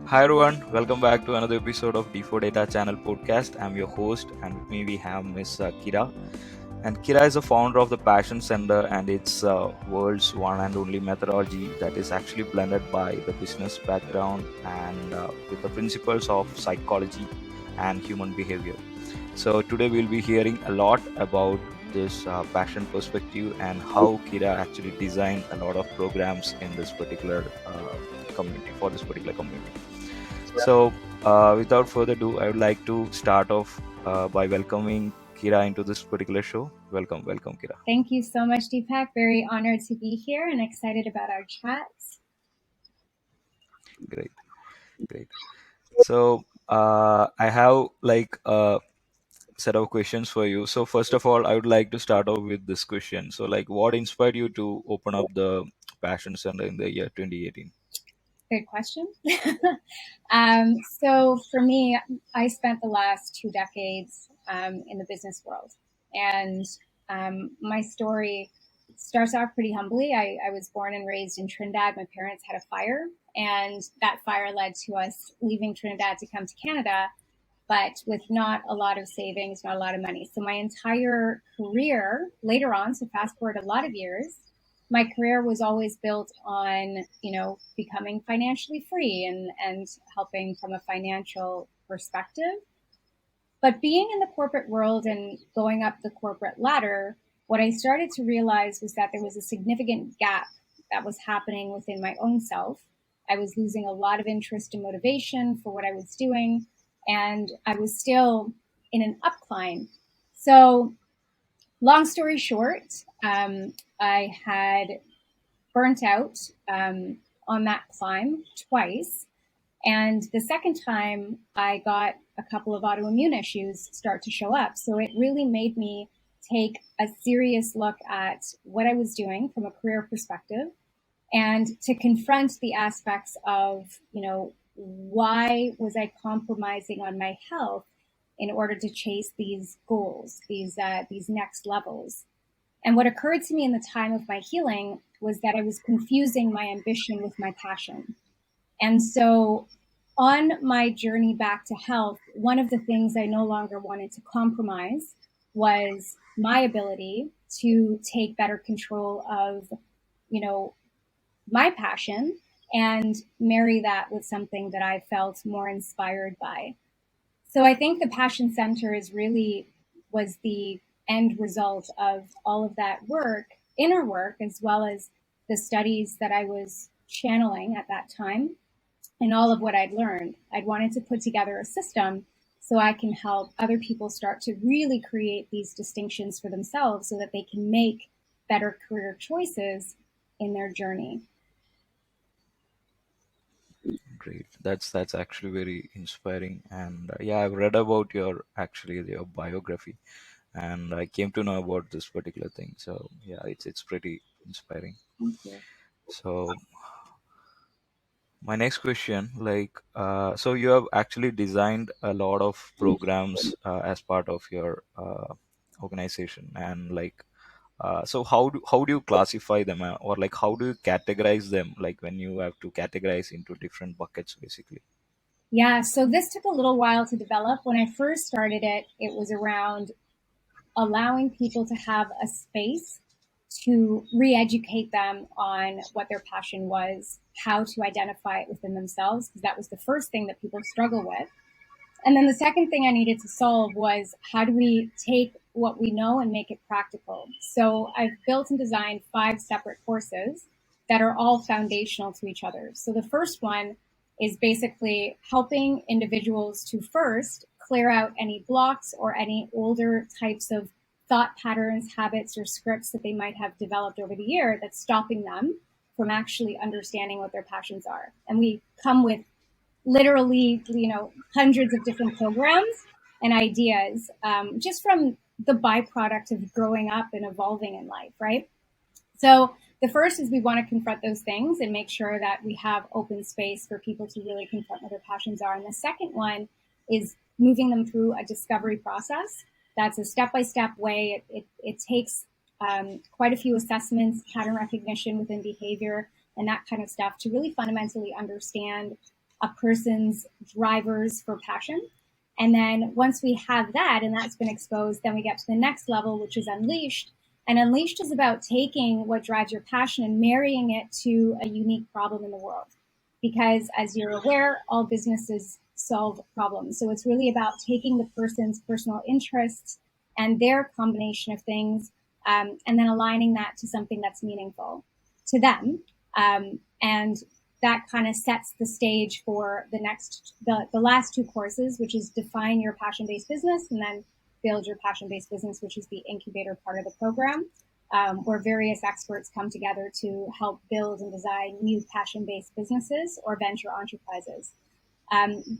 Hi everyone, welcome back to another episode of D4 Data Channel podcast. I'm your host, and with me we have Miss Kira. And Kira is the founder of the Passion Center, and it's world's one and only methodology that is actually blended by the business background and with the principles of psychology and human behavior. So today we'll be hearing a lot about this passion perspective and how Kira actually designed a lot of programs in this particular community for this particular community. So, without further ado, I would like to start off by welcoming Kira into this particular show. Welcome, Kira. Thank you so much, Deepak. Very honored to be here and excited about our chats. Great, great. So, I have like a set of questions for you. So, first of all, I would like to start off with this question. So, like, what inspired you to open up the Passion Center in the year 2018? Good question. So for me, I spent the last 2 decades in the business world. And my story starts off pretty humbly. I was born and raised in Trinidad. My parents had a fire, and that fire led to us leaving Trinidad to come to Canada, but with not a lot of savings, not a lot of money. So my entire career later on, so fast forward a lot of years, my career was always built on, becoming financially free and helping from a financial perspective. But being in the corporate world and going up the corporate ladder, what I started to realize was that there was a significant gap that was happening within my own self. I was losing a lot of interest and motivation for what I was doing, and I was still in an upcline. So, long story short, I had burnt out on that climb twice. And the second time, I got a couple of autoimmune issues start to show up. So it really made me take a serious look at what I was doing from a career perspective and to confront the aspects of, why was I compromising on my health in order to chase these goals, these next levels. And what occurred to me in the time of my healing was that I was confusing my ambition with my passion. And so on my journey back to health, one of the things I no longer wanted to compromise was my ability to take better control of, you know, my passion and marry that with something that I felt more inspired by. So I think the Passion Center is really was the end result of all of that work, inner work, as well as the studies that I was channeling at that time and all of what I'd learned. I'd wanted to put together a system so I can help other people start to really create these distinctions for themselves so that they can make better career choices in their journey. Great. That's actually very inspiring. And yeah, I've read about your biography, and I came to know about this particular thing. So yeah, it's pretty inspiring. Thank you. So my next question, so you have actually designed a lot of programs as part of your organization, and so how do you classify them, or like how do you categorize them? Like when you have to categorize into different buckets, basically. Yeah, so this took a little while to develop. When I first started it, it was around allowing people to have a space to re-educate them on what their passion was, how to identify it within themselves, because that was the first thing that people struggle with. And then the second thing I needed to solve was how do we take what we know and make it practical? So I've built and designed 5 separate courses that are all foundational to each other. So the first one is basically helping individuals to first clear out any blocks or any older types of thought patterns, habits, or scripts that they might have developed over the year that's stopping them from actually understanding what their passions are. And we come with literally, hundreds of different programs and ideas just from the byproduct of growing up and evolving in life, right? So the first is we want to confront those things and make sure that we have open space for people to really confront what their passions are. And the second one is moving them through a discovery process. That's a step-by-step way. It takes quite a few assessments, pattern recognition within behavior, and that kind of stuff to really fundamentally understand a person's drivers for passion. And then once we have that and that's been exposed, then we get to the next level, which is Unleashed. And Unleashed is about taking what drives your passion and marrying it to a unique problem in the world. Because as you're aware, all businesses solve problems. So it's really about taking the person's personal interests and their combination of things, and then aligning that to something that's meaningful to them. And that kind of sets the stage for the last two courses, which is define your passion-based business and then build your passion-based business, which is the incubator part of the program, where various experts come together to help build and design new passion-based businesses or venture enterprises.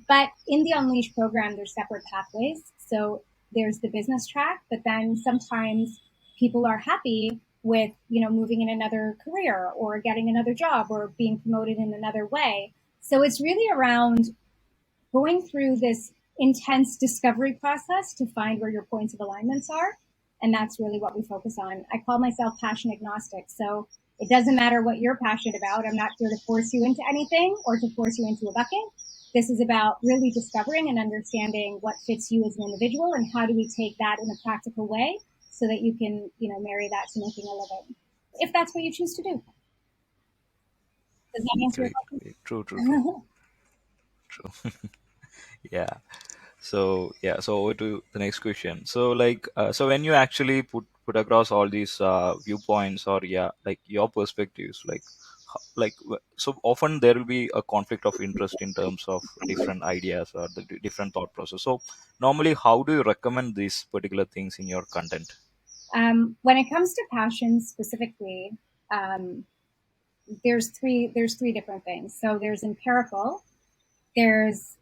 But in the Unleash program, there's separate pathways. So there's the business track, but then sometimes people are happy with, moving in another career or getting another job or being promoted in another way. So it's really around going through this intense discovery process to find where your points of alignments are. And that's really what we focus on. I call myself passion agnostic. So it doesn't matter what you're passionate about. I'm not here to force you into anything or to force you into a bucket. This is about really discovering and understanding what fits you as an individual and how do we take that in a practical way so that you can, marry that to making a living, if that's what you choose to do. Does that answer your Great, great. True, true, true, question? true. Yeah. So over to the next question. So when you actually put across all these viewpoints, or like your perspectives, so often there will be a conflict of interest in terms of different ideas or the different thought process. So normally, how do you recommend these particular things in your content? When it comes to passion specifically, um, there's three different things. So there's empirical, there's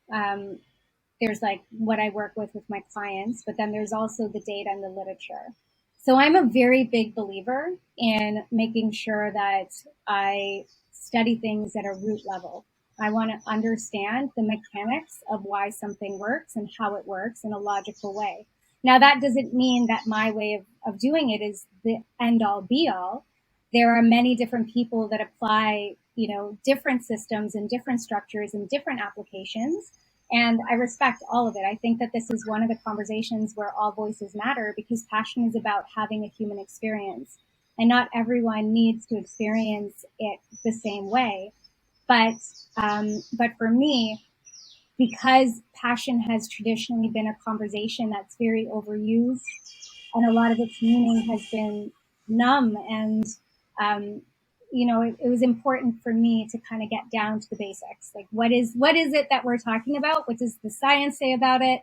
there's like what I work with my clients, but then there's also the data and the literature. So I'm a very big believer in making sure that I study things at a root level. I want to understand the mechanics of why something works and how it works in a logical way. Now, that doesn't mean that my way of doing it is the end all be all. There are many different people that apply, different systems and different structures and different applications. And I respect all of it. I think that this is one of the conversations where all voices matter because passion is about having a human experience. And not everyone needs to experience it the same way. But for me, because passion has traditionally been a conversation that's very overused and a lot of its meaning has been numb and it was important for me to kind of get down to the basics, like what is it that we're talking about, what does the science say about it,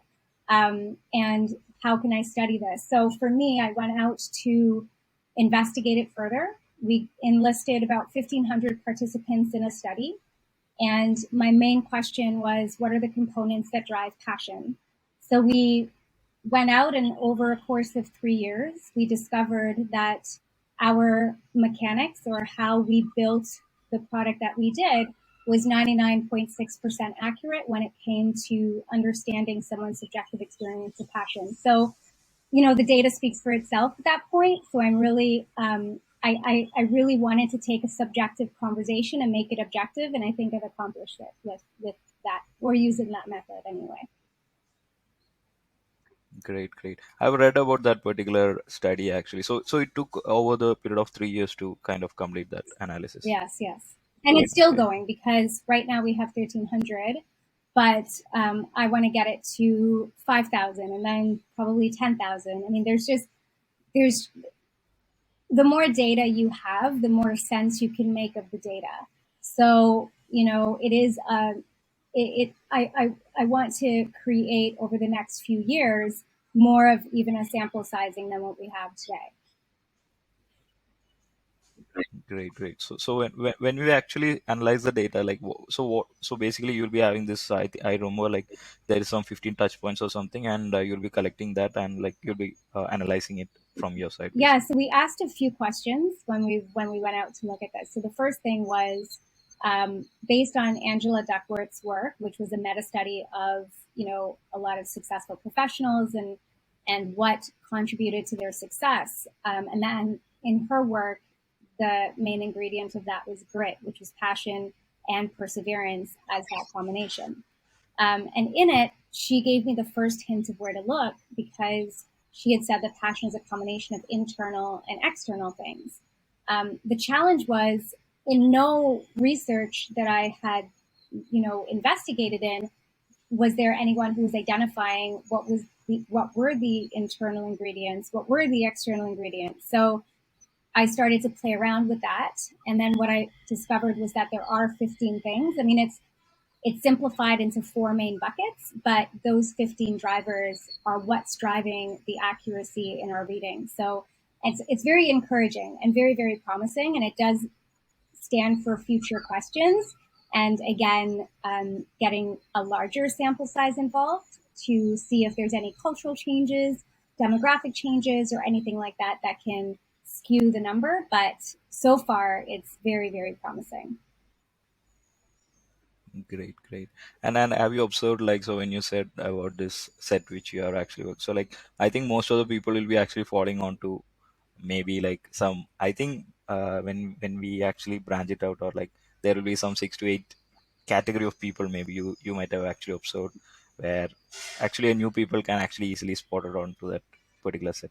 and how can I study this. So for me, I went out to investigate it further. We enlisted about 1,500 participants in a study, and my main question was, what are the components that drive passion? So we went out, and over a course of 3 years, we discovered that our mechanics, or how we built the product that we did, was 99.6% accurate when it came to understanding someone's subjective experience of passion. So, the data speaks for itself at that point. So I'm really, I really wanted to take a subjective conversation and make it objective, and I think I've accomplished it with that, or using that method anyway. Great, great. I've read about that particular study actually. So it took over the period of 3 years to kind of complete that analysis. Yes, yes. And it's still Okay. going because right now we have 1,300, but I want to get it to 5,000 and then probably 10,000. I mean, there's the more data you have, the more sense you can make of the data. So, it is I want to create over the next few years more of even a sample sizing than what we have today. Great, great. So when we actually analyze the data, like so basically you'll be having this. I remember like there is some 15 touch points or something, and you'll be collecting that, and like you'll be analyzing it from your side Yeah, basically. so we asked a few questions when we went out to look at this. So the first thing was, based on Angela Duckworth's work, which was a meta study of a lot of successful professionals and what contributed to their success. And then in her work, the main ingredient of that was grit, which was passion, and perseverance as that combination. And in it, she gave me the first hint of where to look because she had said that passion is a combination of internal and external things. The challenge was in no research that I had, investigated in, was there anyone who was identifying what were the internal ingredients, what were the external ingredients. So I started to play around with that, and then what I discovered was that there are 15 things. I mean, it's simplified into four main buckets, but those 15 drivers are what's driving the accuracy in our reading. So it's very encouraging and very, very promising, and it does stand for future questions. And again, getting a larger sample size involved to see if there's any cultural changes, demographic changes, or anything like that that can skew the number. But so far, it's very, very promising. Great, great. And then have you observed, like, so when you said about this set which you are actually so like I think most of the people will be actually falling onto maybe like some, I think when we actually branch it out, or like there will be some 6 to 8 category of people maybe you might have actually observed, where actually a new people can actually easily spot it onto that particular set.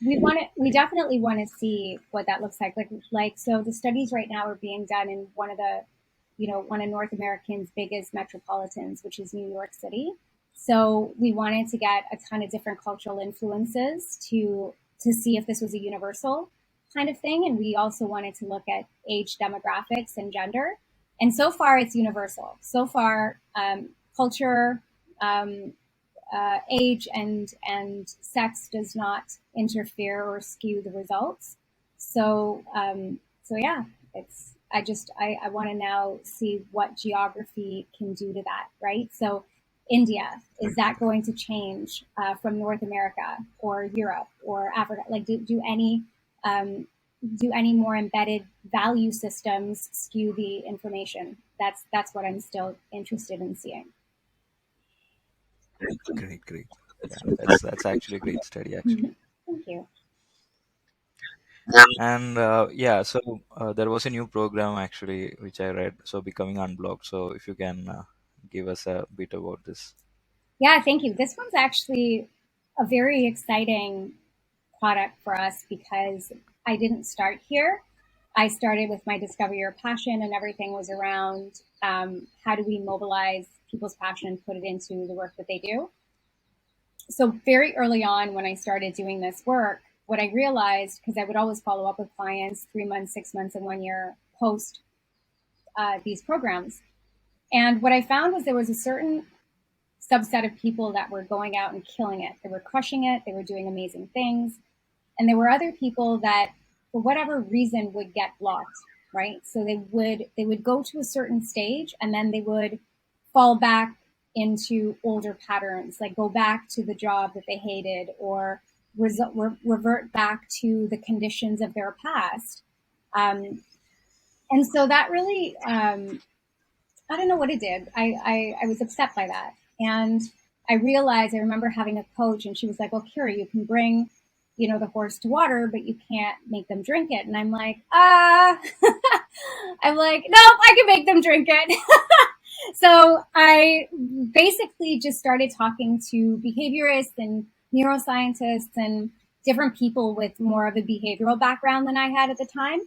We Right. definitely want to see what that looks like so the studies right now are being done in one of North America's biggest metropolitans, which is New York City. So we wanted to get a ton of different cultural influences to see if this was a universal kind of thing, and we also wanted to look at age demographics and gender. And so far, it's universal. So far, culture, um, age and sex does not interfere or skew the results. So yeah, it's I want to now see what geography can do to that, right? So India, is Right. that going to change from North America or Europe or Africa? Like, um, do any more embedded value systems skew the information? That's what I'm still interested in seeing. Great, great. Yeah, that's actually a great study actually. Thank you. And yeah, so there was a new program actually which I read, so Becoming Unblocked. So if you can give us a bit about this. Yeah, thank you. This one's actually a very exciting product for us because I didn't start here. I started with my Discover Your Passion, and everything was around how do we mobilize people's passion and put it into the work that they do. So, very early on, when I started doing this work, what I realized, because I would always follow up with clients 3 months, 6 months, and 1 year post these programs. And what I found was there was a certain subset of people that were going out and killing it. They were crushing it. They were doing amazing things. And there were other people that, for whatever reason, would get blocked, right? So they would go to a certain stage and then they would fall back into older patterns, like go back to the job that they hated or revert back to the conditions of their past. And so that really I don't know what it did. I was upset by that. And I realized, I remember having a coach and she was like, well, Kira, you can bring, the horse to water, but you can't make them drink it. And I'm like, I'm like, nope, I can make them drink it. So I basically just started talking to behaviorists and neuroscientists and different people with more of a behavioral background than I had at the time.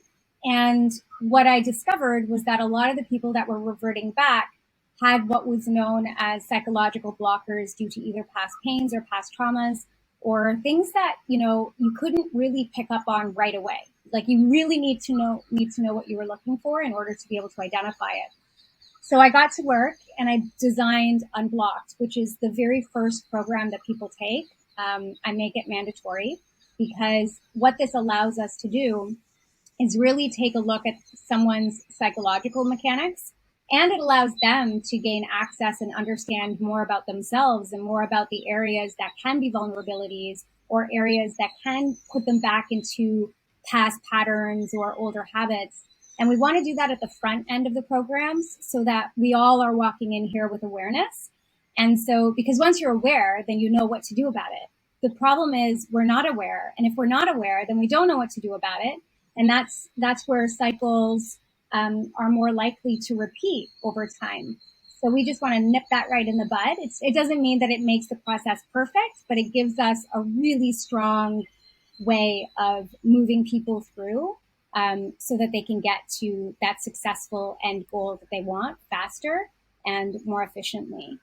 And what I discovered was that a lot of the people that were reverting back had what was known as psychological blockers due to either past pains or past traumas or things that, you couldn't really pick up on right away. Like you really need to know what you were looking for in order to be able to identify it. So I got to work and I designed Unblocked, which is the very first program that people take. I make it mandatory because what this allows us to do is really take a look at someone's psychological mechanics, and it allows them to gain access and understand more about themselves and more about the areas that can be vulnerabilities or areas that can put them back into past patterns or older habits. And we want to do that at the front end of the programs so that we all are walking in here with awareness. And so, because once you're aware, then you know what to do about it. The problem is we're not aware. And if we're not aware, then we don't know what to do about it, and that's where cycles are more likely to repeat over time. So we just want to nip that right in the bud. It doesn't mean that it makes the process perfect, but it gives us a really strong way of moving people through, so that they can get to that successful end goal that they want faster and more efficiently.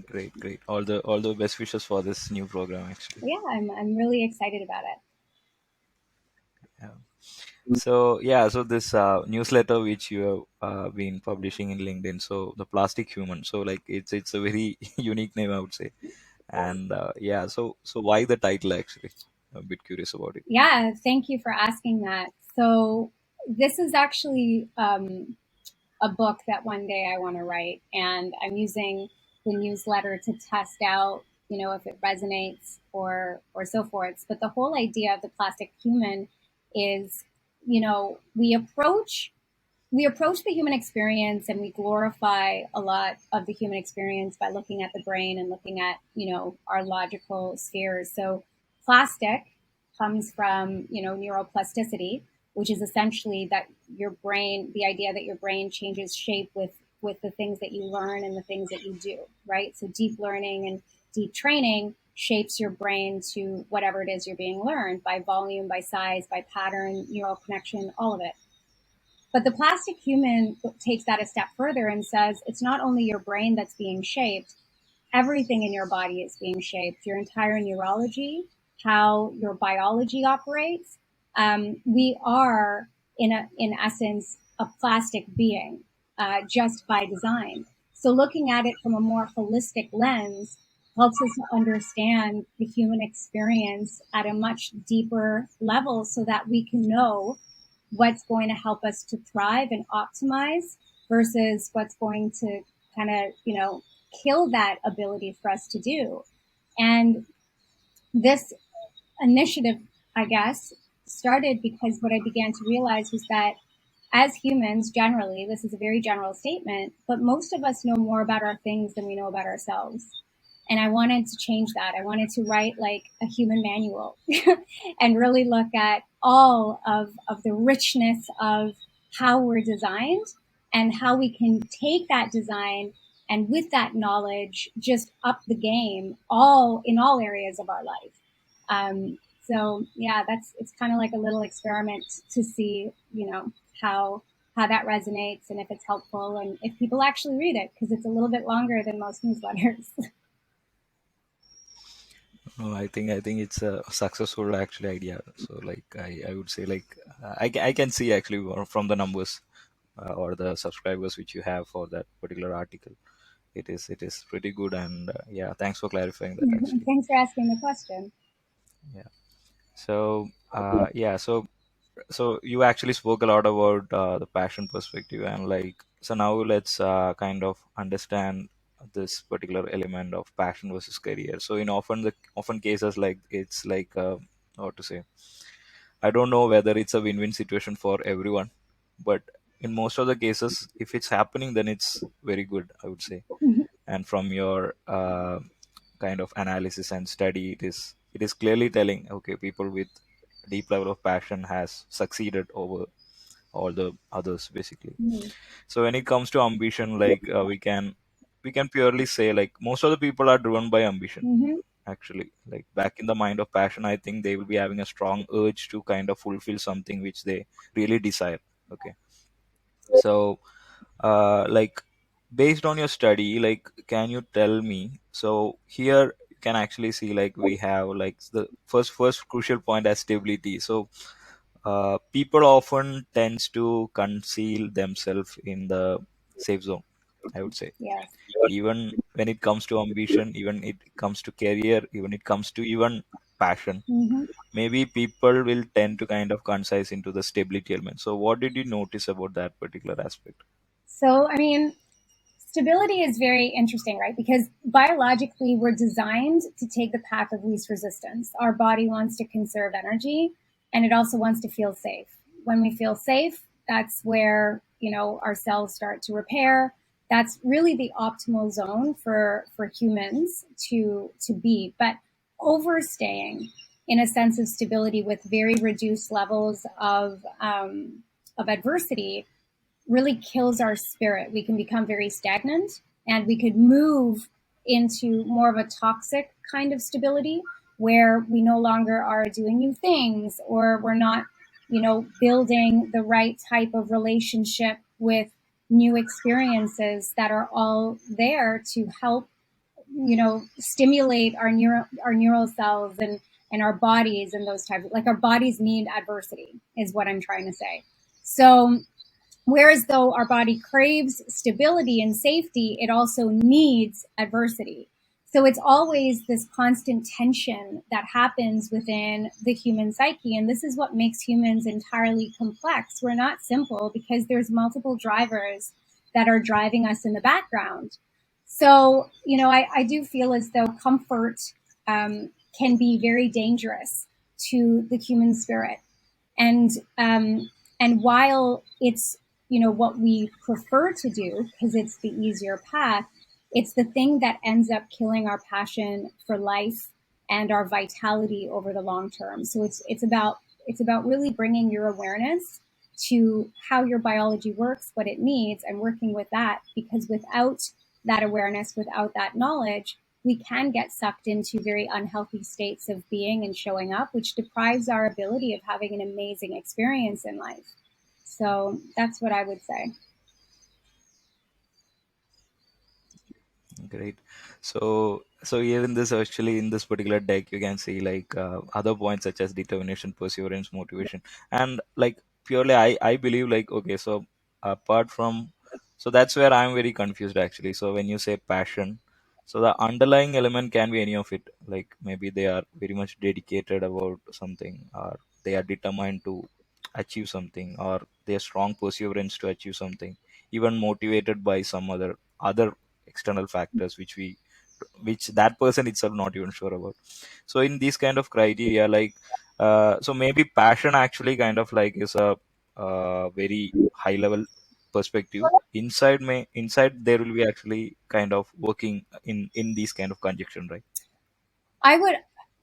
Great, great. All the best wishes for this new program, actually. Yeah, I'm really excited about it. Yeah. So yeah, so this newsletter which you have been publishing in LinkedIn, so the Plastic Human. So like it's a very unique name, I would say. And yeah, so why the title actually? I'm a bit curious about it. Yeah, thank you for asking that. So this is actually a book that one day I want to write, and I'm using the newsletter to test out, if it resonates or so forth. But the whole idea of the plastic human is, we approach the human experience and we glorify a lot of the human experience by looking at the brain and looking at our logical spheres. So plastic comes from neuroplasticity, which is essentially that your brain, the idea that your brain changes shape with the things that you learn and the things that you do, right? So deep learning and deep training shapes your brain to whatever it is you're being learned, by volume, by size, by pattern, neural connection, all of it. But the plastic human takes that a step further and says it's not only your brain that's being shaped, everything in your body is being shaped, your entire neurology, how your biology operates. We are, in essence, a plastic being, just by design. So looking at it from a more holistic lens helps us understand the human experience at a much deeper level, so that we can know what's going to help us to thrive and optimize versus what's going to kind of, kill that ability for us to do. And this initiative, I guess, started because what I began to realize was that as humans, generally, this is a very general statement, but most of us know more about our things than we know about ourselves. And I wanted to change that. I wanted to write like a human manual and really look at all of the richness of how we're designed and how we can take that design and with that knowledge just up the game all in all areas of our life. So yeah, it's kind of like a little experiment to see, how that resonates and if it's helpful and if people actually read it, because it's a little bit longer than most newsletters. No, I think it's a successful actually idea. So like I would say like I can see actually from the numbers or the subscribers which you have for that particular article. It is pretty good, and yeah, thanks for clarifying that actually. Thanks for asking the question. Yeah. So yeah, so you actually spoke a lot about the passion perspective, and like so now let's kind of understand this particular element of passion versus career. So in often cases, like it's like how to say, I don't know whether it's a win-win situation for everyone, but in most of the cases, if it's happening, then it's very good, I would say. And from your kind of analysis and study, it is clearly telling, okay, people with deep level of passion has succeeded over all the others, basically. Mm-hmm. So when it comes to ambition, like we can purely say like most of the people are driven by ambition, Mm-hmm. actually. Like back in the mind of passion, I think they will be having a strong urge to kind of fulfill something which they really desire. Okay. So like based on your study, like can you tell me, so here you can actually see like we have like the first crucial point as stability. So people often tends to conceal themselves in the safe zone, I would say. Yes. Even when it comes to ambition, even it comes to career, even it comes to even passion, Mm-hmm. maybe people will tend to kind of concise into the stability element. So what did you notice about that particular aspect? So, I mean, stability is very interesting, right? Because biologically, we're designed to take the path of least resistance. Our body wants to conserve energy and it also wants to feel safe. When we feel safe, that's where, our cells start to repair. That's really the optimal zone for humans to be. But overstaying in a sense of stability with very reduced levels of adversity really kills our spirit. We can become very stagnant, and we could move into more of a toxic kind of stability where we no longer are doing new things, or we're not, building the right type of relationship with new experiences that are all there to help, stimulate our neural cells and our bodies, and those types, like our bodies need adversity is what I'm trying to say. So whereas though our body craves stability and safety, it also needs adversity. So it's always this constant tension that happens within the human psyche. And this is what makes humans entirely complex. We're not simple because there's multiple drivers that are driving us in the background. So, I do feel as though comfort can be very dangerous to the human spirit. And and while it's, what we prefer to do because it's the easier path, it's the thing that ends up killing our passion for life and our vitality over the long term. So it's about really bringing your awareness to how your biology works, what it needs, and working with that, because without that awareness, without that knowledge, we can get sucked into very unhealthy states of being and showing up, which deprives our ability of having an amazing experience in life. So that's what I would say. Great. So here in this, actually in this particular deck, you can see like other points such as determination, perseverance, motivation, and like purely, I believe like, okay, so apart from, so that's where I'm very confused actually. So when you say passion, so the underlying element can be any of it. Like maybe they are very much dedicated about something, or they are determined to achieve something, or they are strong perseverance to achieve something, even motivated by some other external factors which that person itself not even sure about. So in these kind of criteria, like so maybe passion actually kind of like is a very high level perspective. Inside there will be actually kind of working in these kind of conjunction, right? I would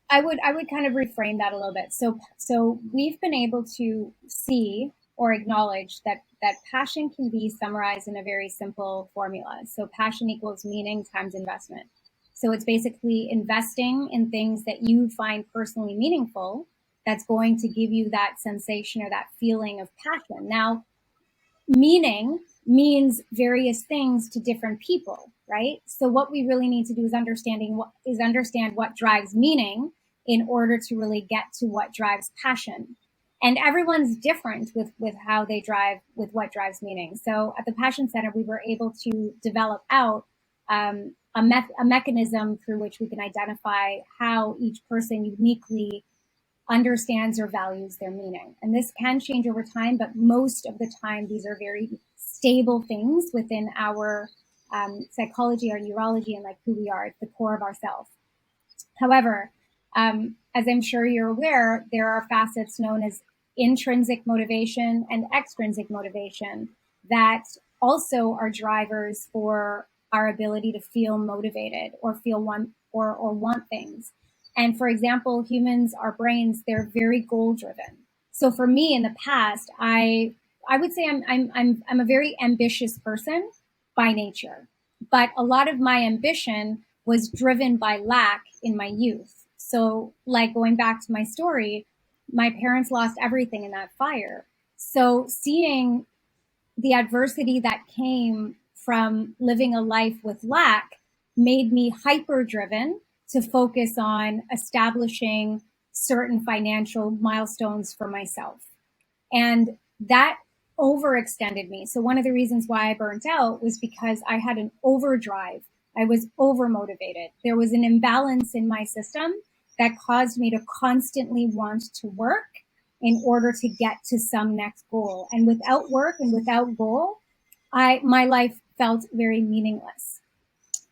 I would kind of reframe that a little bit. So we've been able to see or acknowledge that passion can be summarized in a very simple formula. So passion equals meaning times investment. So it's basically investing in things that you find personally meaningful, that's going to give you that sensation or that feeling of passion. Now, meaning means various things to different people, right? So what we really need to do is understand what drives meaning in order to really get to what drives passion. And everyone's different with how they drive, with what drives meaning. So at the Passion Center, we were able to develop out a mechanism through which we can identify how each person uniquely understands or values their meaning. And this can change over time, but most of the time, these are very stable things within our psychology, our neurology, and like who we are. It's the core of ourselves. However, as I'm sure you're aware, there are facets known as intrinsic motivation and extrinsic motivation that also are drivers for our ability to feel motivated or feel or want things. And for example, humans, our brains, they're very goal driven. So for me in the past, I would say I'm a very ambitious person by nature, but a lot of my ambition was driven by lack in my youth. So, like going back to my story, my parents lost everything in that fire. So, seeing the adversity that came from living a life with lack made me hyper driven to focus on establishing certain financial milestones for myself. And that overextended me. So one of the reasons why I burnt out was because I had an overdrive. I was over motivated. There was an imbalance in my system that caused me to constantly want to work in order to get to some next goal. And without work and without goal, my life felt very meaningless.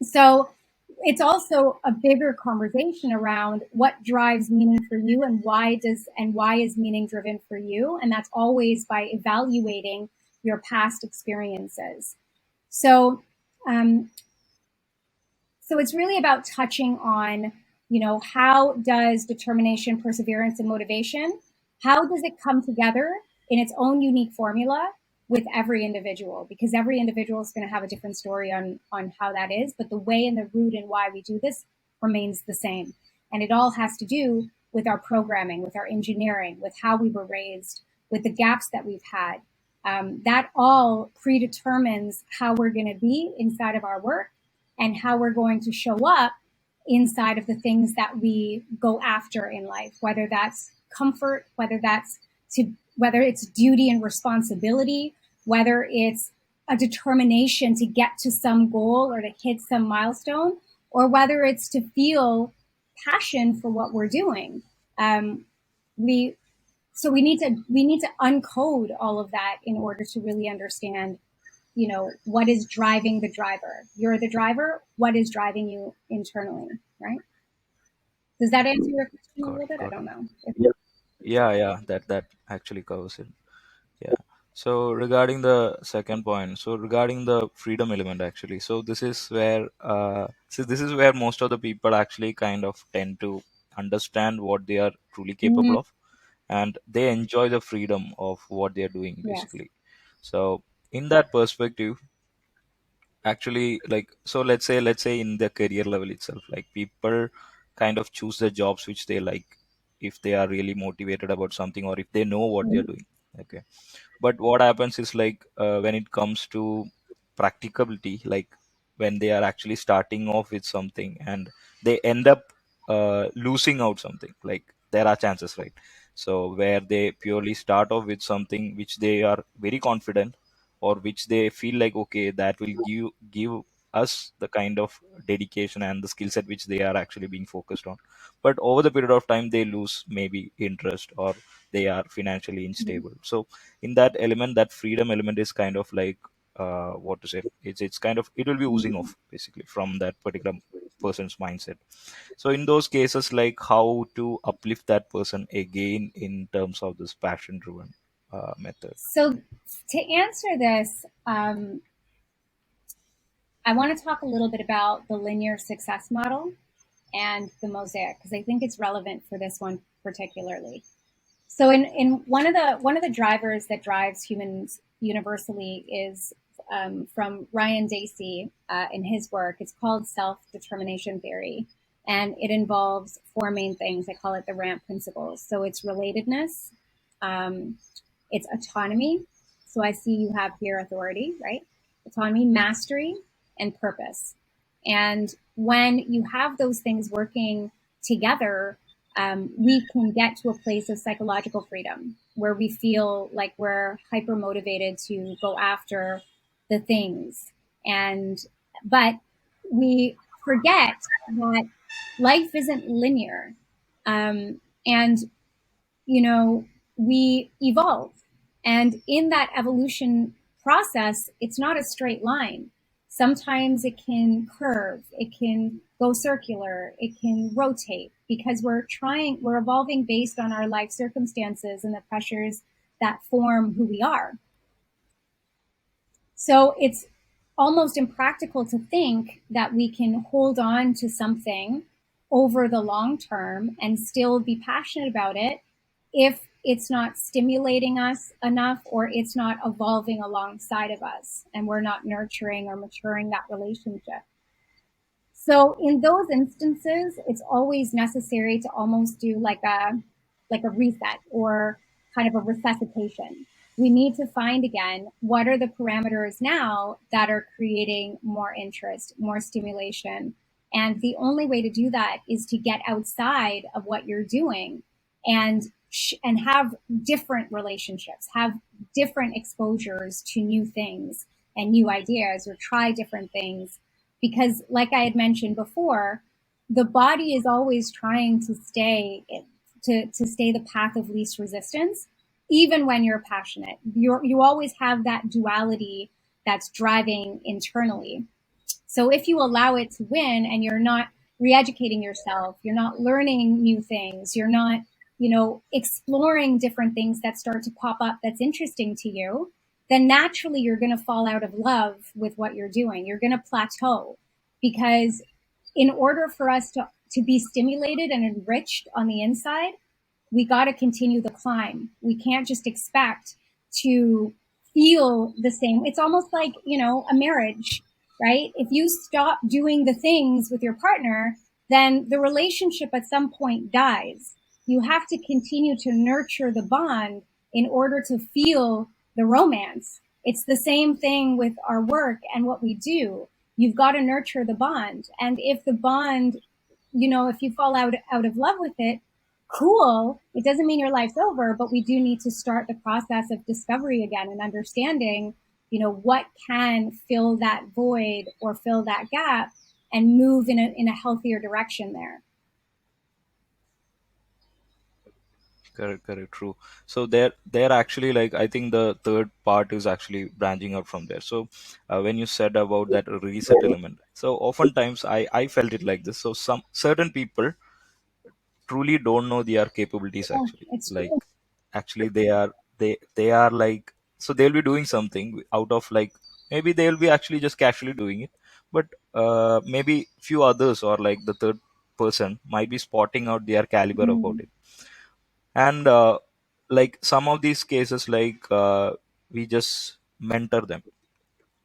So it's also a bigger conversation around what drives meaning for you, and why is meaning driven for you. And that's always by evaluating your past experiences. So, um, so it's really about touching on, how does determination, perseverance, and motivation, how does it come together in its own unique formula with every individual? Because every individual is going to have a different story on how that is, but the way and the root and why we do this remains the same. And it all has to do with our programming, with our engineering, with how we were raised, with the gaps that we've had. That all predetermines how we're going to be inside of our work and how we're going to show up inside of the things that we go after in life, whether that's comfort, whether it's duty and responsibility, whether it's a determination to get to some goal or to hit some milestone, or whether it's to feel passion for what we're doing. Um, we we need to uncode all of that in order to really understand, what is driving the driver. You're the driver. What is driving you internally, right? Does that answer your question a Got little it. bit? I Got it. don't know. Yeah. That actually covers it. Yeah. So regarding the second point, so regarding the freedom element, actually, so this is where most of the people actually kind of tend to understand what they are truly Mm-hmm. capable of, and they enjoy the freedom of what they are doing, Yes. basically. So in that perspective, actually, like, so let's say in the career level itself, like, people kind of choose the jobs which they like if they are really motivated about something, or if they know what they're Mm-hmm. doing. Okay. But what happens is, like, when it comes to practicability, like, when they are actually starting off with something and they end up losing out something, like, there are chances, right? So where they purely start off with something which they are very confident, or which they feel like, okay, that will give us the kind of dedication and the skill set which they are actually being focused on. But over the period of time, they lose maybe interest, or they are financially unstable. So in that element, that freedom element is kind of like, what to say, it's kind of, it will be oozing Mm-hmm. off basically from that particular person's mindset. So in those cases, like, how to uplift that person again in terms of this passion driven method. So to answer this, I want to talk a little bit about the linear success model and the mosaic, because I think it's relevant for this one particularly. So in one of the drivers that drives humans universally is, from Ryan Dacey, in his work. It's called self-determination theory, and it involves four main things. I call it the ramp principles. So it's relatedness, um, it's autonomy. So I see you have here authority, right? Autonomy, mastery, and purpose. And when you have those things working together, we can get to a place of psychological freedom where we feel like we're hyper motivated to go after the things. And, but we forget that life isn't linear. And we evolve. And in that evolution process, it's not a straight line. Sometimes it can curve, it can go circular, it can rotate, because we're evolving based on our life circumstances and the pressures that form who we are. So it's almost impractical to think that we can hold on to something over the long term and still be passionate about it if it's not stimulating us enough, or it's not evolving alongside of us and we're not nurturing or maturing that relationship. So in those instances, it's always necessary to almost do like a reset or kind of a resuscitation. We need to find again what are the parameters now that are creating more interest, more stimulation. And the only way to do that is to get outside of what you're doing and and have different relationships, have different exposures to new things and new ideas, or try different things, because like I had mentioned before, the body is always trying to stay the path of least resistance. Even when you're passionate, you always have that duality that's driving internally. So if you allow it to win and you're not re-educating yourself, you're not learning new things, you're not, exploring different things that start to pop up that's interesting to you, then naturally you're going to fall out of love with what you're doing. You're going to plateau, because in order for us to be stimulated and enriched on the inside, we got to continue the climb. We can't just expect to feel the same. It's almost like, a marriage, right? If you stop doing the things with your partner, then the relationship at some point dies. You have to continue to nurture the bond in order to feel the romance. It's the same thing with our work and what we do. You've got to nurture the bond. And if the bond, if you fall out of love with it, cool. It doesn't mean your life's over, but we do need to start the process of discovery again and understanding, what can fill that void or fill that gap and move in a healthier direction there. Correct, correct, true. So they're actually like, I think the third part is actually branching out from there. So when you said about that reset element, so oftentimes I felt it like this. So some certain people truly don't know their capabilities Yeah, actually. it's Like true. actually they are like, so they'll be doing something out of like, maybe they'll be actually just casually doing it, but maybe few others or like the third person might be spotting out their caliber about Mm. it. And like some of these cases, like we just mentor them,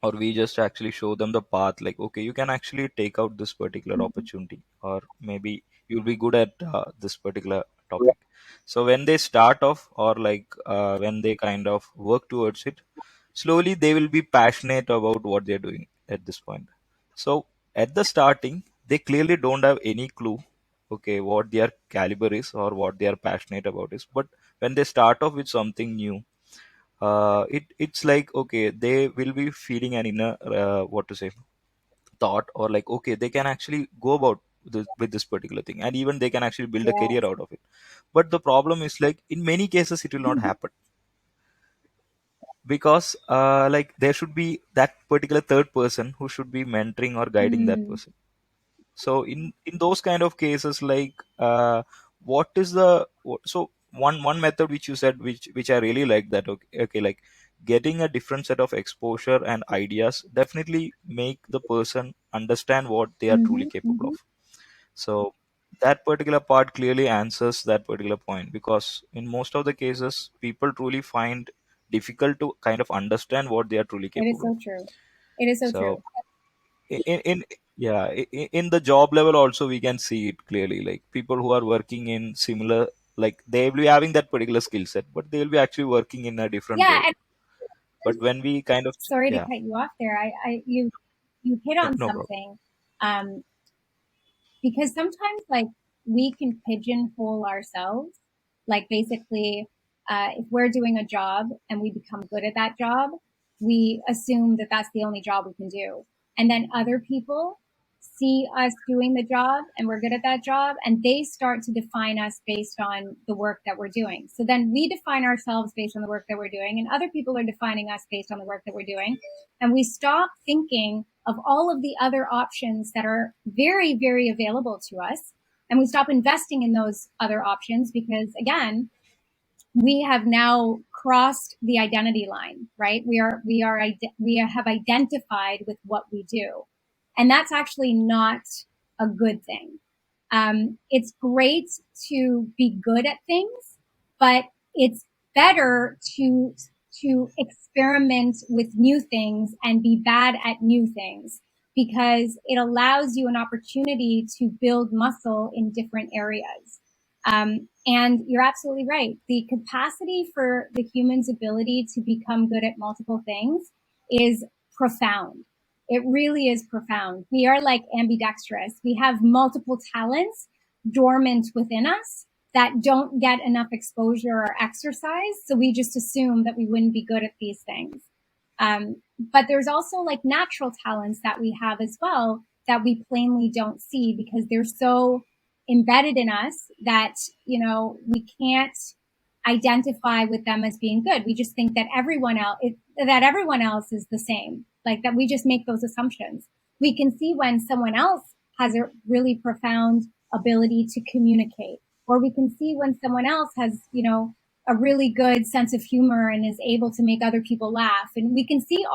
or we just actually show them the path, like okay, you can actually take out this particular Mm. opportunity, or maybe you'll be good at this particular topic. So when they start off, or like when they kind of work towards it, slowly they will be passionate about what they're doing at this point. So at the starting, they clearly don't have any clue, okay, what their caliber is or what they are passionate about is. But when they start off with something new, it's like okay, they will be feeling an inner what to say, thought, or like okay, they can actually go about with this particular thing, and even they can actually build a Yeah. career out of it. But the problem is like in many cases it will not happen, because like there should be that particular third person who should be mentoring or guiding that Mm. person. So in those kind of cases, like what is the so one method which you said, which I really like, that okay, okay, like getting a different set of exposure and ideas definitely make the person understand what they are truly Mm-hmm. capable Mm-hmm. of. So that particular part clearly answers that particular point, because in most of the cases people truly find difficult to kind of understand what they are truly It is capable of. so true. It is so So true. in yeah, in the job level also we can see it clearly, like people who are working in similar, like they will be having that particular skill set, but they will be actually working in a different Yeah. role. But when we kind of, Sorry to yeah, cut you off there. You hit yeah, on no problem. something. Um, because sometimes like we can pigeonhole ourselves, like basically if we're doing a job and we become good at that job, we assume that that's the only job we can do, and then other people see us doing the job and we're good at that job, and they start to define us based on the work that we're doing. So then we define ourselves based on the work that we're doing, and other people are defining us based on the work that we're doing, and we stop thinking of all of the other options that are very, very available to us. And we stop investing in those other options because, again, we have now crossed the identity line, right? We have identified with what we do. And that's actually not a good thing. It's great to be good at things, but it's better to experiment with new things and be bad at new things, because it allows you an opportunity to build muscle in different areas. And you're absolutely right. The capacity for the human's ability to become good at multiple things is profound. It really is profound. We are like ambidextrous. We have multiple talents dormant within us that don't get enough exposure or exercise. So we just assume that we wouldn't be good at these things. But there's also like natural talents that we have as well that we plainly don't see because they're so embedded in us that, we can't identify with them as being good. We just think that everyone else is the same, like that we just make those assumptions. We can see when someone else has a really profound ability to communicate, or we can see when someone else has, a really good sense of humor and is able to make other people laugh. And we can see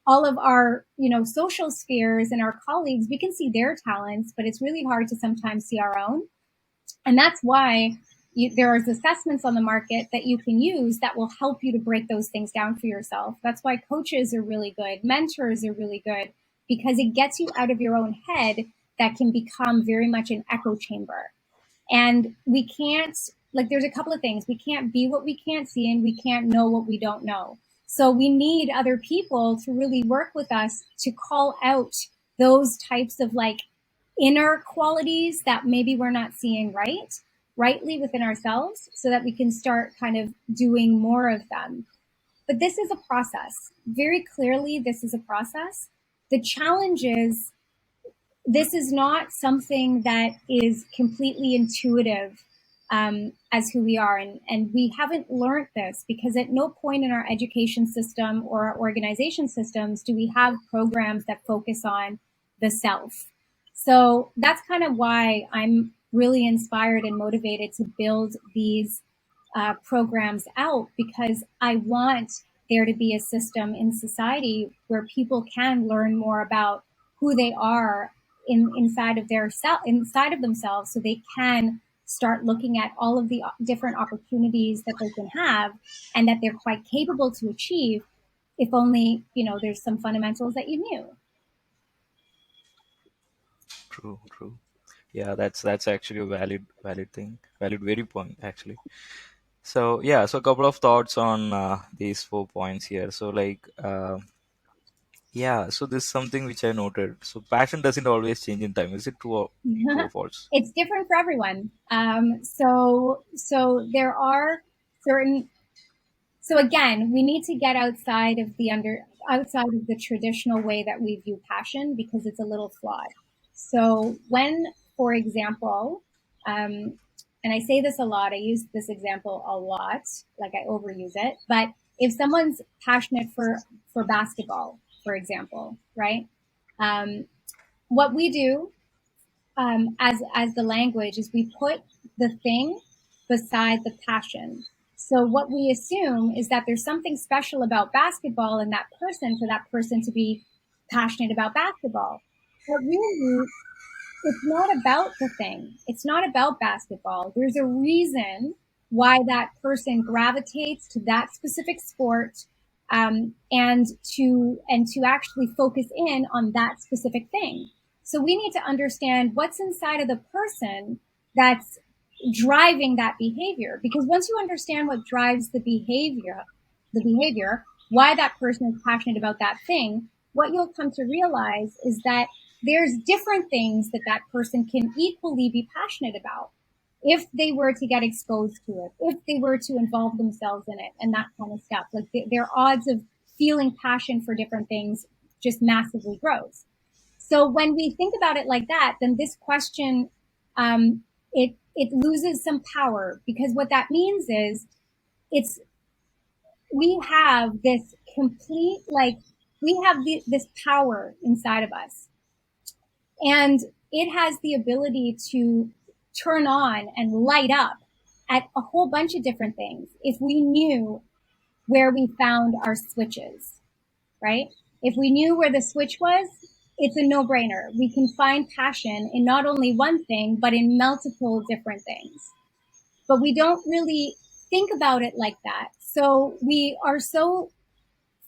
all of our, social spheres and our colleagues, we can see their talents, but it's really hard to sometimes see our own. And that's why there is assessments on the market that you can use that will help you to break those things down for yourself. That's why coaches are really good, mentors are really good, because it gets you out of your own head that can become very much an echo chamber. And we can't, like, there's a couple of things. We can't be what we can't see, and we can't know what we don't know. So we need other people to really work with us to call out those types of like inner qualities that maybe we're not seeing rightly within ourselves, so that we can start kind of doing more of them. But this is a process. Very clearly, this is a process. The challenge is this is not something that is completely intuitive as who we are. And we haven't learned this because at no point in our education system or our organization systems do we have programs that focus on the self. So that's kind of why I'm really inspired and motivated to build these programs out, because I want there to be a system in society where people can learn more about who they are inside of their inside of themselves, so they can start looking at all of the different opportunities that they can have and that they're quite capable to achieve, if only there's some fundamentals that you knew. True, true. Yeah, that's actually a valid thing, valid very point actually. So yeah, so a couple of thoughts on these 4 points here. So like, yeah, so this is something which I noted. So passion doesn't always change in time. Is it true or false? It's different for everyone. So there are certain. So again, we need to get outside of the traditional way that we view passion, because it's a little flawed. So when, for example, and I say this a lot, I use this example a lot, like I overuse it, but if someone's passionate for basketball, for example, right? Um, what we do as the language is we put the thing beside the passion. So what we assume is that there's something special about basketball in that person for that person to be passionate about basketball. But really, it's not about the thing. It's not about basketball. There's a reason why that person gravitates to that specific sport, and to actually focus in on that specific thing. So we need to understand what's inside of the person that's driving that behavior. Because once you understand what drives the behavior, why that person is passionate about that thing, what you'll come to realize is that there's different things that that person can equally be passionate about if they were to get exposed to it, if they were to involve themselves in it, and that kind of stuff. Like their odds of feeling passion for different things just massively grows. So when we think about it like that, then this question, it loses some power, because what that means is it's we have this complete, like, we have this power inside of us, and it has the ability to turn on and light up at a whole bunch of different things if we knew where we found our switches, right? If we knew where the switch was, it's a no brainer. We can find passion in not only one thing, but in multiple different things. But we don't really think about it like that. So we are so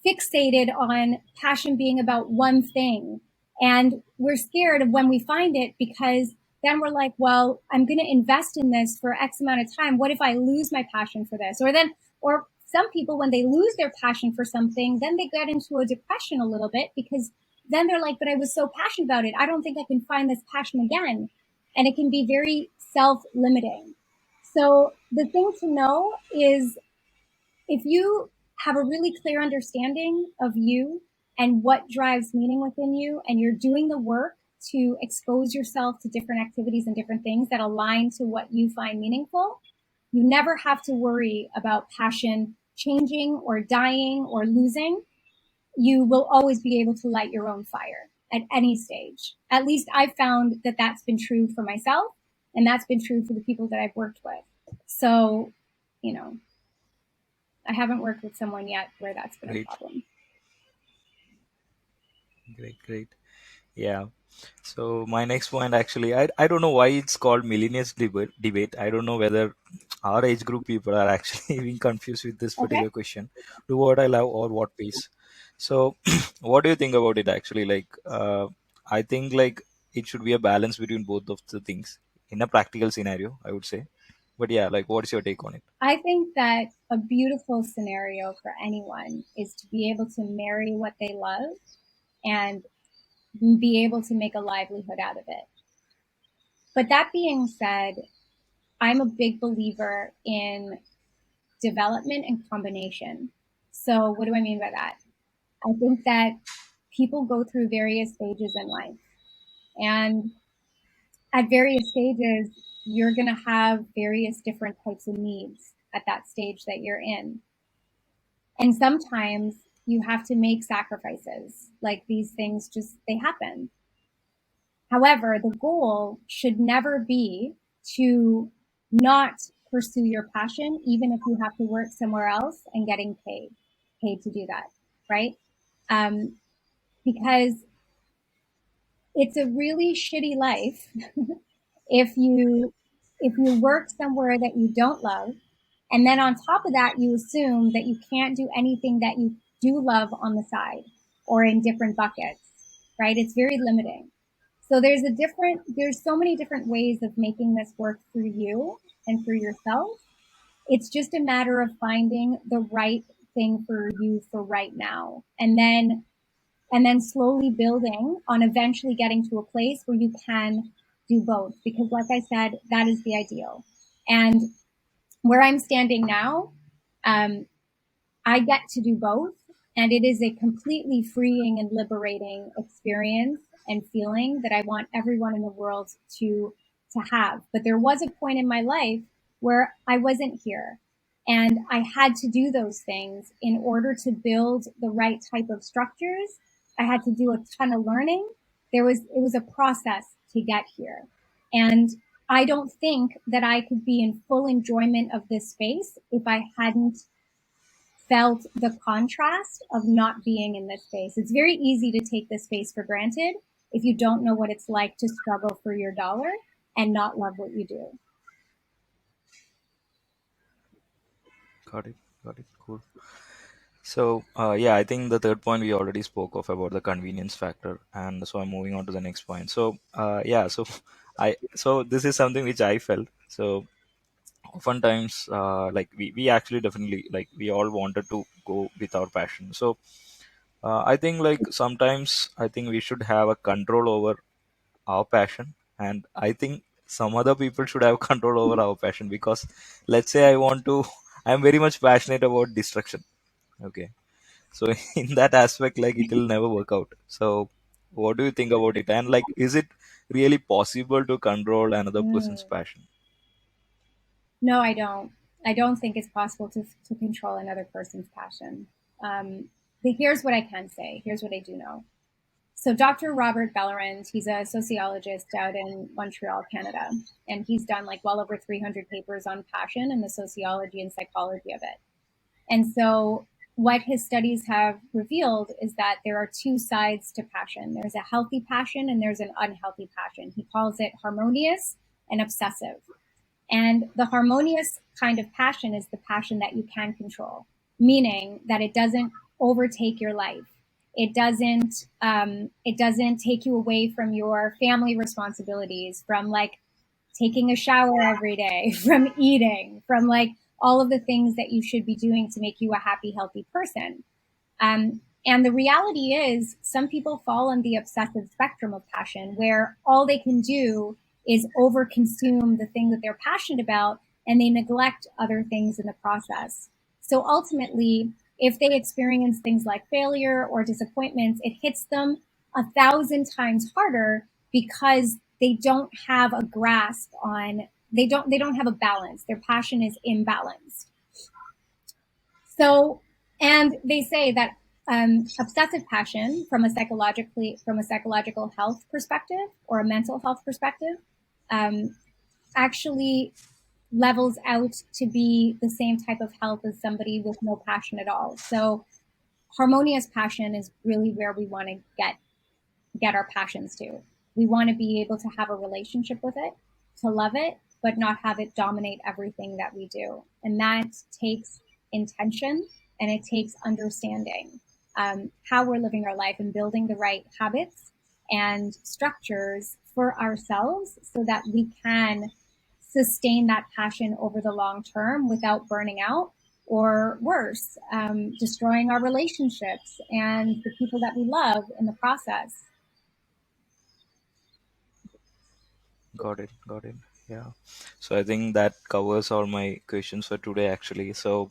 fixated on passion being about one thing. And we're scared of when we find it, because then we're like, well, I'm going to invest in this for X amount of time. What if I lose my passion for this? Or some people, when they lose their passion for something, then they get into a depression a little bit, because then they're like, but I was so passionate about it. I don't think I can find this passion again. And it can be very self limiting. So the thing to know is, if you have a really clear understanding of you and what drives meaning within you, and you're doing the work to expose yourself to different activities and different things that align to what you find meaningful, you never have to worry about passion changing or dying or losing. You will always be able to light your own fire at any stage. At least I've found that that's been true for myself, and that's been true for the people that I've worked with. So, you know, I haven't worked with someone yet where that's been a Great. problem. Great, great. Yeah. So my next point actually, I don't know why it's called millennials debate. I don't know whether our age group people are actually being confused with this Okay. particular question. Do what I love or what pays. So what do you think about it actually? Like I think like it should be a balance between both of the things in a practical scenario, I would say. But yeah, like what's your take on it? I think that a beautiful scenario for anyone is to be able to marry what they love and be able to make a livelihood out of it. But that being said, I'm a big believer in development and combination. So, what do I mean by that? I think that people go through various stages in life, and at various stages, you're going to have various different types of needs at that stage that you're in. And sometimes you have to make sacrifices. Like these things just, they happen. However, the goal should never be to not pursue your passion, even if you have to work somewhere else and getting paid to do that, right? Um, because it's a really shitty life if you work somewhere that you don't love, and then on top of that you assume that you can't do anything that you do love on the side or in different buckets, right? It's very limiting. So there's so many different ways of making this work for you and for yourself. It's just a matter of finding the right thing for you for right now, and then slowly building on eventually getting to a place where you can do both. Because, like I said, that is the ideal. And where I'm standing now, um, I get to do both, and it is a completely freeing and liberating experience and feeling that I want everyone in the world to have. But there was a point in my life where I wasn't here, and I had to do those things in order to build the right type of structures. I had to do a ton of learning. It was a process to get here, and I don't think that I could be in full enjoyment of this space if I hadn't felt the contrast of not being in this space. It's very easy to take this space for granted if you don't know what it's like to struggle for your dollar and not love what you do. Got it. Got it. Cool. So, yeah, I think the third point we already spoke of about the convenience factor, and so I'm moving on to the next point. So, yeah, so so this is something which I felt. So, oftentimes, like we actually definitely like we all wanted to go with our passion. So, I think like sometimes I think we should have a control over our passion, and I think some other people should have control over our passion because, let's say, I'm very much passionate about destruction. Okay, so in that aspect, like it will never work out. So what do you think about it? And like, is it really possible to control another person's Mm. passion? No, I don't. I don't think it's possible to control another person's passion. Here's what I can say. Here's what I do know. So Dr. Robert Bellarmine, he's a sociologist out in Montreal, Canada, and he's done like well over 300 papers on passion and the sociology and psychology of it. And so, what his studies have revealed is that there are two sides to passion. There's a healthy passion and there's an unhealthy passion. He calls it harmonious and obsessive. And the harmonious kind of passion is the passion that you can control, meaning that it doesn't overtake your life. It doesn't take you away from your family responsibilities, from like taking a shower every day, from eating, from like all of the things that you should be doing to make you a happy, healthy person. And the reality is, some people fall on the obsessive spectrum of passion where all they can do is overconsume the thing that they're passionate about and they neglect other things in the process. So ultimately, if they experience things like failure or disappointments, it hits them 1,000 times harder because they don't have a grasp on, they don't have a balance. Their passion is imbalanced. So, and they say that obsessive passion, from a psychological health perspective or a mental health perspective, um, actually levels out to be the same type of health as somebody with no passion at all. So, harmonious passion is really where we want to get. get our passions to. We want to be able to have a relationship with it, to love it, but not have it dominate everything that we do. And that takes intention, and it takes understanding how we're living our life and building the right habits and structures for ourselves so that we can sustain that passion over the long term without burning out, or worse, destroying our relationships and the people that we love in the process. Got it. Got it. Yeah. So I think that covers all my questions for today, actually. So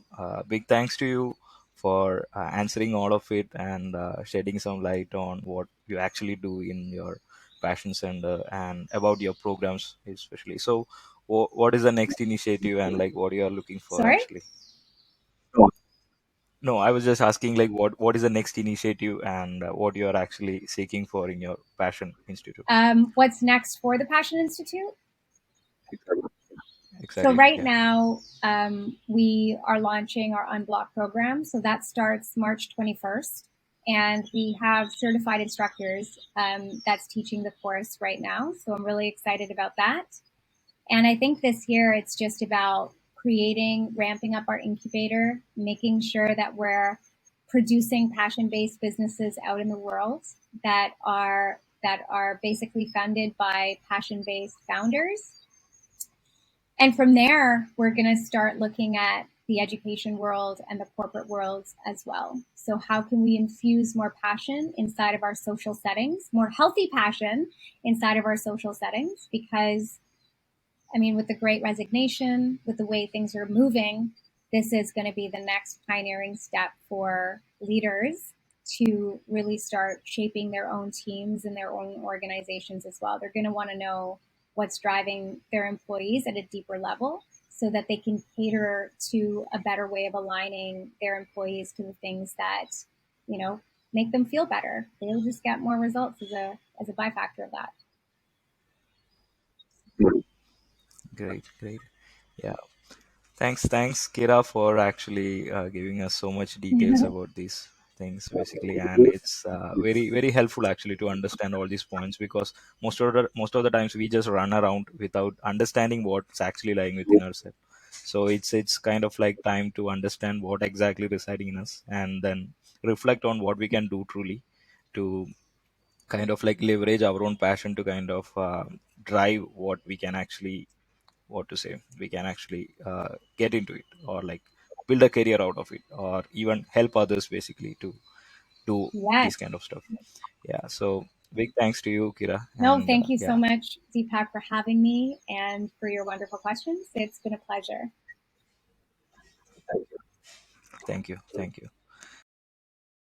big thanks to you for answering all of it and shedding some light on what you actually do in your passion center and about your programs, especially. So, what is the next initiative and like what you are looking for, Sorry? actually? No, I was just asking like what is the next initiative and what you are actually seeking for in your passion institute. What's next for the Passion Institute? So Exactly. right Yeah. now, we are launching our Unblocked program. So that starts March 21st. And we have certified instructors that's teaching the course right now. So I'm really excited about that. And I think this year it's just about creating, ramping up our incubator, making sure that we're producing passion-based businesses out in the world that are basically funded by passion-based founders. And from there, we're going to start looking at the education world and the corporate worlds as well. So, how can we infuse more passion inside of our social settings, more healthy passion inside of our social settings? Because I mean, with the great resignation, with the way things are moving, this is going to be the next pioneering step for leaders to really start shaping their own teams and their own organizations as well. They're going to want to know what's driving their employees at a deeper level so that they can cater to a better way of aligning their employees to the things that, you know, make them feel better. They'll just get more results as a byfactor of that. Great. Great. Yeah. Thanks, Kira, for actually giving us so much details about these things, basically, and it's very helpful actually to understand all these points because most of the times we just run around without understanding what's actually lying within ourselves. So it's kind of like time to understand what exactly residing in us, and then reflect on what we can do truly to kind of like leverage our own passion to kind of drive what we can actually what to say we can actually get into it or like build a career out of it or even help others basically to do Yes. this kind of stuff. Yeah, so big thanks to you, Kira, No, and thank you so yeah, much, Deepak, for having me and for your wonderful questions. It's been a pleasure. thank you. Thank you.